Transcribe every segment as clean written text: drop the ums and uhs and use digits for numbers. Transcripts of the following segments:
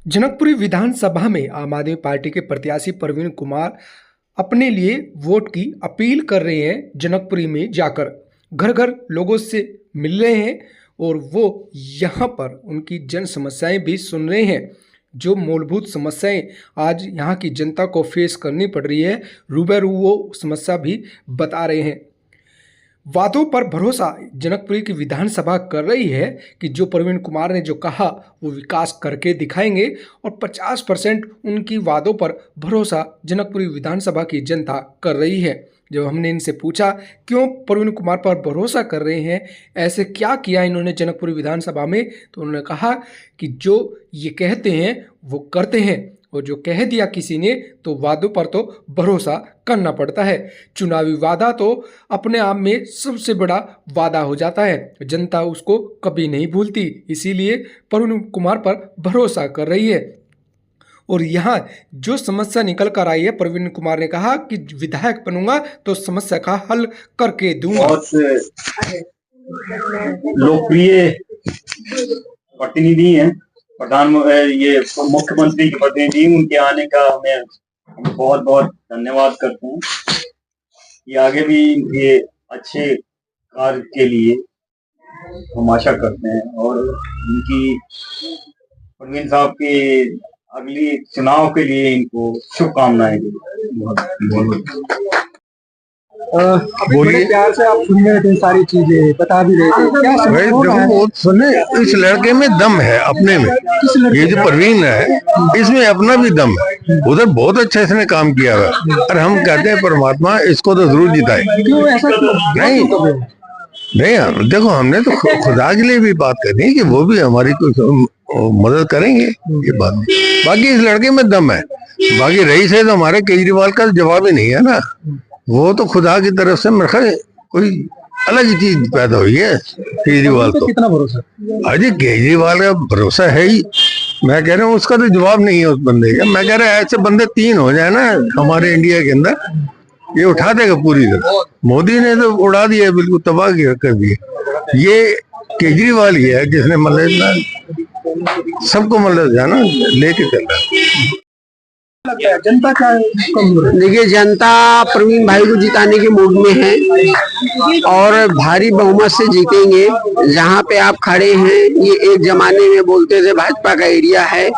जनकपुरी विधानसभा में आम आदमी पार्टी के प्रत्याशी प्रवीण कुमार अपने लिए वोट की अपील कर रहे हैं। जनकपुरी में जाकर घर घर लोगों से मिल रहे हैं और वो यहाँ पर उनकी जन समस्याएं भी सुन रहे हैं। जो मूलभूत समस्याएं आज यहाँ की जनता को फेस करनी पड़ रही है, रूबरू वो समस्या भी बता रहे हैं। वादों पर भरोसा जनकपुरी की विधानसभा कर रही है कि जो प्रवीण कुमार ने जो कहा वो विकास करके दिखाएंगे और 50% उनकी वादों पर भरोसा जनकपुरी विधानसभा की जनता कर रही है। जब हमने इनसे पूछा क्यों प्रवीण कुमार पर भरोसा कर रहे हैं, ऐसे क्या किया इन्होंने जनकपुरी विधानसभा में, तो उन्होंने कहा कि जो ये कहते हैं वो करते हैं और जो कह दिया किसी ने तो वादों पर तो भरोसा करना पड़ता है। चुनावी वादा तो अपने आप में सबसे बड़ा वादा हो जाता है, जनता उसको कभी नहीं भूलती, इसीलिए प्रवीण कुमार पर भरोसा कर रही है। और यहाँ जो समस्या निकल कर आई है, प्रवीण कुमार ने कहा कि विधायक बनूंगा तो समस्या का हल करके दूंगा। बहुत लोकप्रिय प्रतिनिधि हैं, ये मुख्यमंत्री के प्रतिनिधि, उनके आने का हमें बहुत बहुत धन्यवाद करते हैं कि आगे भी ये अच्छे कार्य के लिए हम आशा करते हैं और उनकी प्रवीण साहब के अगली चुनाव के लिए इनको शुभकामनाएं। बड़े प्यार से आप सुन रहे थे, सारी चीजें बता भी रहे थे, क्या भाई देखो वो सुने, इस लड़के में दम है अपने में। ये जो प्रवीण है इसमें अपना भी दम है, उधर बहुत अच्छा इसने काम किया है और हम कहते हैं परमात्मा इसको तो जरूर जिताए। क्यों ऐसा नहीं नहीं, देखो हमने तो खुदा के लिए भी बात करनी है कि वो भी हमारी कुछ मदद करेंगे, ये बात। बाकी इस लड़के में दम है, बाकी रईस है तो हमारे केजरीवाल का जवाब ही नहीं है ना। वो तो खुदा की तरफ से मेरे ख्याल कोई अलग ही चीज पैदा हुई है केजरीवाल को। कितना भरोसा? अरे केजरीवाल का भरोसा है ही, मैं कह रहा हूँ उसका तो जवाब नहीं है उस बंदे का। मैं कह रहा हूँ ऐसे बंदे 3 हो जाए ना हमारे इंडिया के अंदर, ये उठा देगा पूरी तरह। मोदी ने तो उड़ा दिया, बिल्कुल तबाह कर दिया। ये केजरीवाल ही है जिसने मतलब सबको मतलब जाना लेके चल रहा है। जनता क्या देखिए, जनता प्रवीण भाई को जिताने के मूड में है और भारी बहुमत से जीतेंगे। जहाँ पे आप खड़े हैं ये एक जमाने में बोलते थे भाजपा का एरिया है,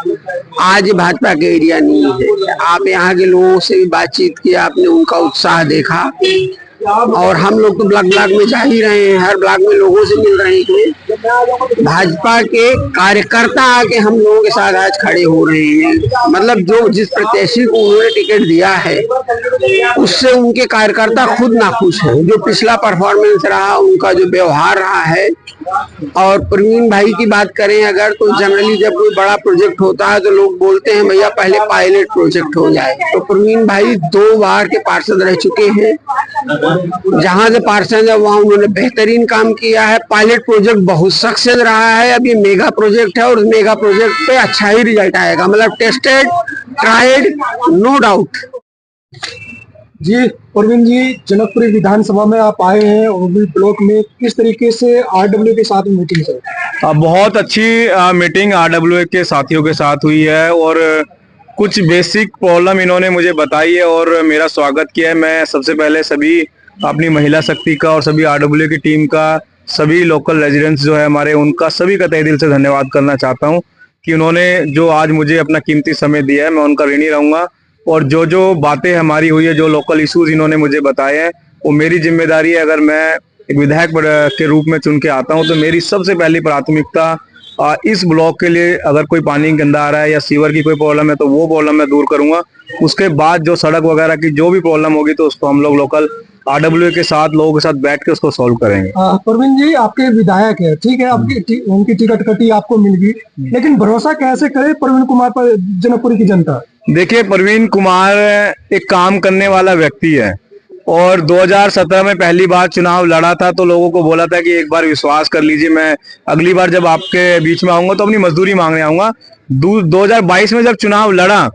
आज भाजपा का एरिया नहीं है। आप यहाँ के लोगों से भी बातचीत की, आपने उनका उत्साह देखा और हम लोग तो ब्लॉक ब्लॉक में जा ही रहे हैं, हर ब्लॉक में लोगों से मिल रहे हैं। भाजपा के कार्यकर्ता आके हम लोगों के साथ आज खड़े हो रहे हैं। मतलब जो जिस प्रत्याशी को उन्होंने टिकट दिया है उससे उनके कार्यकर्ता खुद नाखुश हैं। जो पिछला परफॉर्मेंस रहा, उनका जो व्यवहार रहा है। और प्रवीण भाई की बात करें अगर, तो जनरली जब कोई बड़ा प्रोजेक्ट होता है तो लोग बोलते हैं भैया पहले पायलट प्रोजेक्ट हो जाए। तो प्रवीण भाई 2 बार के पार्षद रह चुके हैं, जहां से पार्षद है वहां उन्होंने बेहतरीन काम किया है। पायलट प्रोजेक्ट बहुत सक्सेस रहा है, अब ये मेगा प्रोजेक्ट है और उस मेगा प्रोजेक्ट पे अच्छा ही रिजल्ट आएगा। मतलब टेस्टेड, ट्राइड, नो डाउट। जी प्रवीण जी, जनकपुरी विधानसभा में आप आए हैं और भी ब्लॉक में, किस तरीके से आरडब्ल्यू के साथ मीटिंग है? बहुत अच्छी मीटिंग आरडब्ल्यू के साथियों के साथ हुई है और कुछ बेसिक प्रॉब्लम इन्होंने मुझे बताई है और मेरा स्वागत किया है। मैं सबसे पहले सभी अपनी महिला शक्ति का और सभी आरडब्ल्यू की टीम का, सभी लोकल रेजिडेंट्स जो है हमारे, उनका सभी का तहे दिल से धन्यवाद करना चाहता हूं कि उन्होंने जो आज मुझे अपना कीमती समय दिया है, मैं उनका ऋणी रहूंगा। और जो जो बातें हमारी हुई है, जो लोकल इश्यूज इन्होंने मुझे बताए हैं, वो मेरी जिम्मेदारी है। अगर मैं एक विधायक के रूप में चुन के आता हूं तो मेरी सबसे पहली प्राथमिकता इस ब्लॉक के लिए, अगर कोई पानी गंदा आ रहा है या सीवर की कोई प्रॉब्लम है तो वो प्रॉब्लम मैं दूर करूंगा। उसके बाद जो सड़क वगैरह की जो भी प्रॉब्लम होगी तो उसको हम लोग लोकल आरडब्ल्यू के साथ, लोगों के साथ बैठ के उसको सॉल्व करेंगे। प्रवीण जी, आपके विधायक है, ठीक है, आपकी उनकी टिकट कटी, आपको मिल गई, लेकिन भरोसा कैसे करे प्रवीण कुमार पर जनकपुरी की जनता? देखिए, प्रवीण कुमार एक काम करने वाला व्यक्ति है और 2017 में पहली बार चुनाव लड़ा था तो लोगों को बोला था कि एक बार विश्वास कर लीजिए, मैं अगली बार जब आपके बीच में आऊंगा तो अपनी मजदूरी मांगने आऊंगा। 2022 में जब चुनाव लड़ा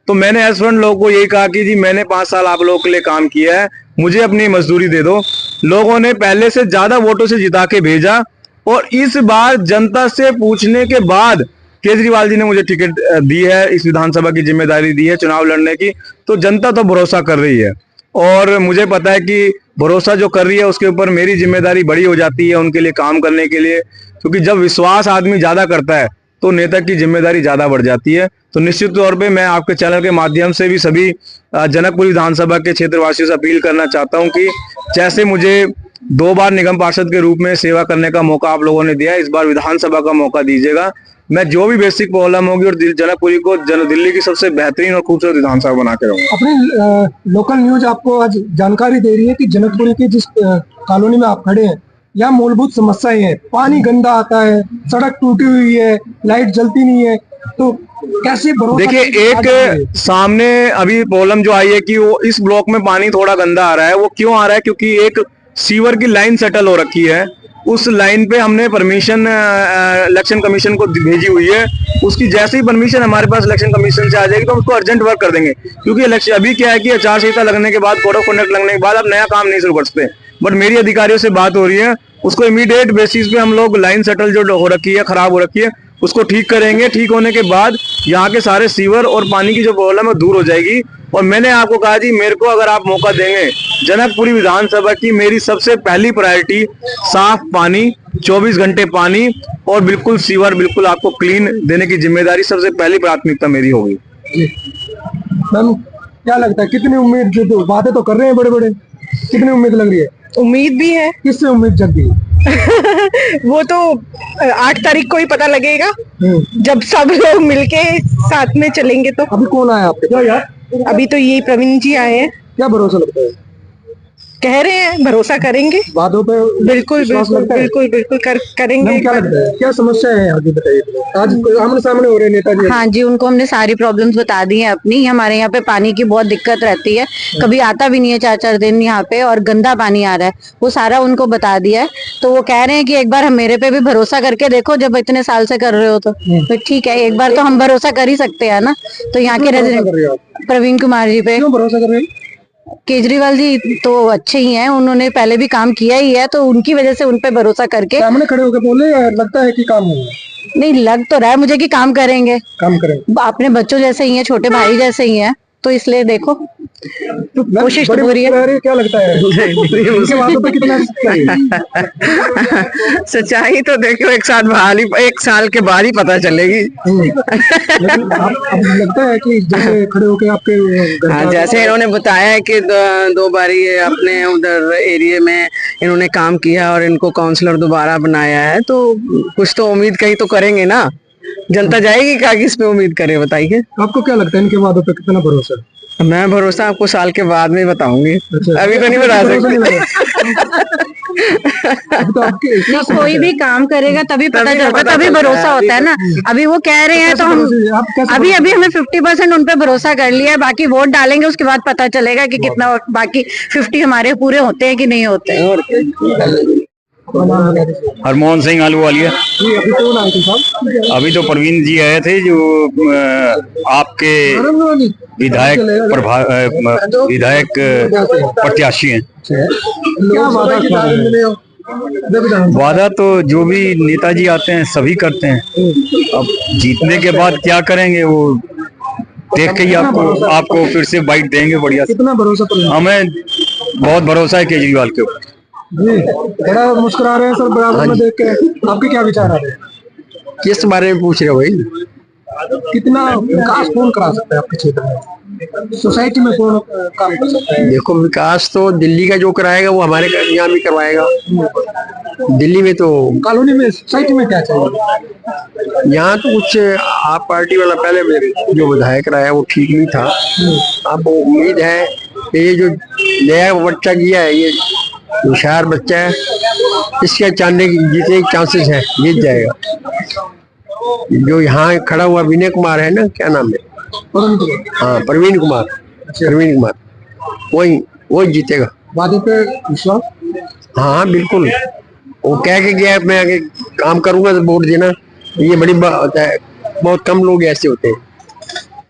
तो मैंने एज फ्रेंड लोगों को यही कहा कि जी मैंने 5 साल आप लोगों के लिए काम किया है, मुझे अपनी मजदूरी दे दो। लोगों ने पहले से ज्यादा वोटों से जिता के भेजा और इस बार जनता से पूछने के बाद केजरीवाल जी ने मुझे टिकट दी है, इस विधानसभा की जिम्मेदारी दी है चुनाव लड़ने की, तो जनता तो भरोसा कर रही है और मुझे पता है कि भरोसा जो कर रही है उसके ऊपर मेरी जिम्मेदारी बड़ी हो जाती है उनके लिए काम करने के लिए, क्योंकि जब विश्वास आदमी ज्यादा करता है तो नेता की जिम्मेदारी ज्यादा बढ़ जाती है। तो निश्चित तौर पे मैं आपके चैनल के माध्यम से भी सभी जनकपुर विधानसभा के क्षेत्रवासियों से अपील करना चाहता हूं कि जैसे मुझे 2 बार निगम पार्षद के रूप में सेवा करने का मौका आप लोगों ने दिया, इस बार विधानसभा का मौका दीजिएगा। मैं जो भी बेसिक प्रॉब्लम होगी और जनकपुरी को दिल्ली की सबसे बेहतरीन और खूबसूरत विधानसभा बना के रहूंगा। अपनी लोकल न्यूज आपको आज जानकारी दे रही है कि जनकपुरी की जिस कॉलोनी में आप खड़े हैं यहाँ मूलभूत समस्याएं हैं, पानी गंदा आता है, सड़क टूटी हुई है, लाइट जलती नहीं है, तो कैसे भरोसा? देखिए, एक सामने अभी प्रॉब्लम जो आई है कि वो इस ब्लॉक में पानी थोड़ा गंदा आ रहा है। वो क्यों आ रहा है? क्योंकि एक सीवर की लाइन सेटल हो रखी है, उस लाइन पे हमने परमिशन इलेक्शन कमीशन को भेजी हुई है। उसकी जैसे ही परमिशन हमारे पास इलेक्शन कमीशन से आ जाएगी तो हम उसको अर्जेंट वर्क कर देंगे, क्योंकि इलेक्शन अभी क्या है कि आचार संहिता लगने के बाद, कोड ऑफ कंडक्ट लगने के बाद आप नया काम नहीं शुरू कर सकते। बट मेरी अधिकारियों से बात हो रही है, उसको इमीडिएट बेसिस पे हम लोग लाइन सेटल जो हो रखी है, खराब हो रखी है, उसको ठीक करेंगे। ठीक होने के बाद यहाँ के सारे सीवर और पानी की जो प्रॉब्लम है दूर हो जाएगी। और मैंने आपको कहा जी, मेरे को अगर आप मौका देंगे, जनकपुरी विधानसभा की मेरी सबसे पहली प्रायोरिटी साफ पानी, 24 घंटे पानी और बिल्कुल सीवर बिल्कुल आपको क्लीन देने की जिम्मेदारी सबसे पहली प्राथमिकता मेरी होगी। मैम क्या लगता है, कितनी उम्मीद, जो वादे तो कर रहे हैं बड़े बड़े, कितनी उम्मीद लग रही है? उम्मीद भी है। किससे उम्मीद जग गई? वो तो 8 तारीख को ही पता लगेगा, जब सब लोग मिलके साथ में चलेंगे। तो अभी कौन आया आपके क्या यार? अभी तो ये प्रवीण जी आए हैं। क्या भरोसा लगता है? कह रहे हैं भरोसा करेंगे, वादों पे बिल्कुल विश्वास बिल्कुल लगता है? बिल्कुल बिल्कुल करेंगे। मैम क्या लगता है, क्या समस्या है आगे बताइए? आज आमने सामने हो रहे हैं नेताजी। हाँ जी, उनको हमने सारी प्रॉब्लम्स बता दी हैं अपनी। हमारे यहाँ पे पानी की बहुत दिक्कत रहती है, कभी आता भी नहीं है 4-4 दिन यहाँ पे, और गंदा पानी आ रहा है, वो सारा उनको बता दिया है। तो वो कह रहे हैं कि एक बार हम मेरे पे भी भरोसा करके देखो, जब इतने साल से कर रहे हो तो ठीक है, एक बार तो हम भरोसा कर ही सकते हैं ना। तो यहाँ के रेजिडेंट प्रवीण कुमार जी पे क्यों भरोसा कर रहे हैं? केजरीवाल जी तो अच्छे ही हैं, उन्होंने पहले भी काम किया ही है, तो उनकी वजह से उनपे भरोसा करके। सामने खड़े होकर बोले, लगता है कि काम होगा? नहीं, लग तो रहा है मुझे कि काम करेंगे। काम करेंगे, अपने बच्चों जैसे ही हैं, छोटे भाई जैसे ही हैं, तो इसलिए देखो कोशिश तो पूरी है। क्या लगता है उनके बातों पे कितना सच्चाई है? सच्चाई तो देखो एक साल के बाद ही पता चलेगी। लेकिन अब लगता है कि जैसे खड़े होके आपके हाँ, जैसे इन्होंने बताया है कि 2 बारी ये अपने उधर एरिया में इन्होंने काम किया और इनको काउंसलर दोबारा बनाया है, तो कुछ तो उम्मीद कहीं तो करेंगे ना। जनता जाएगी क्या, किस पे उम्मीद करे बताइए? आपको क्या लगता है इनके वादों पे कितना भरोसा है? मैं भरोसा आपको साल के बाद में बताऊंगी। अच्छा, अभी तो नहीं बता सकते। अभी तो आपके कोई भी काम करेगा तभी पता चलता, तभी भरोसा होता है ना। अभी वो कह रहे हैं तो हम अभी हमें 50% उन पे भरोसा कर लिया है, बाकी वोट डालेंगे, उसके बाद पता चलेगा कि कितना बाकी 50 हमारे पूरे होते हैं कि नहीं होते हैं। हरमोहन सिंह आलूवालिया। अभी कौन आए थे साहब? अभी तो प्रवीण जी आए थे, जो आपके विधायक प्रत्याशी हैं। क्या वादा किया? वादा तो जो भी नेताजी आते हैं सभी करते हैं। अब जीतने के बाद क्या करेंगे वो देख के ही आपको फिर से बाइट देंगे। बढ़िया, कितना भरोसा? हमें बहुत भरोसा है केजरीवाल के ऊपर। जी, बड़ा मुस्कुरा रहे हैं सर बराबर में देख के। आपके क्या विचार आ रहे हैं? किस बारे में पूछ रहे हो भाई? कितना विकास कौन करा सकता है आपके क्षेत्र में? सोसाइटी में कौन काम कर सकता है? देखो, विकास तो दिल्ली का जो कराएगा वो हमारे यहाँ भी करवाएगा। दिल्ली में तो कॉलोनी में, सोसाइटी में क्या चाहिए? यहाँ तो कुछ आप पार्टी वाला पहले जो विधायक रहा है वो ठीक नहीं था। अब उम्मीद है ये जो नया बच्चा किया है, ये होशियार बच्चा है, इसके जीतने के चांसेस है, जीत जाएगा। जो यहाँ खड़ा हुआ विनय कुमार है ना, क्या नाम है? हाँ, प्रवीण कुमार। वही जीतेगा। वादे पे विश्वास? हाँ बिल्कुल, वो कह के गया मैं आगे काम करूंगा तो वोट देना। ये बड़ी बात है, बहुत कम लोग ऐसे होते हैं।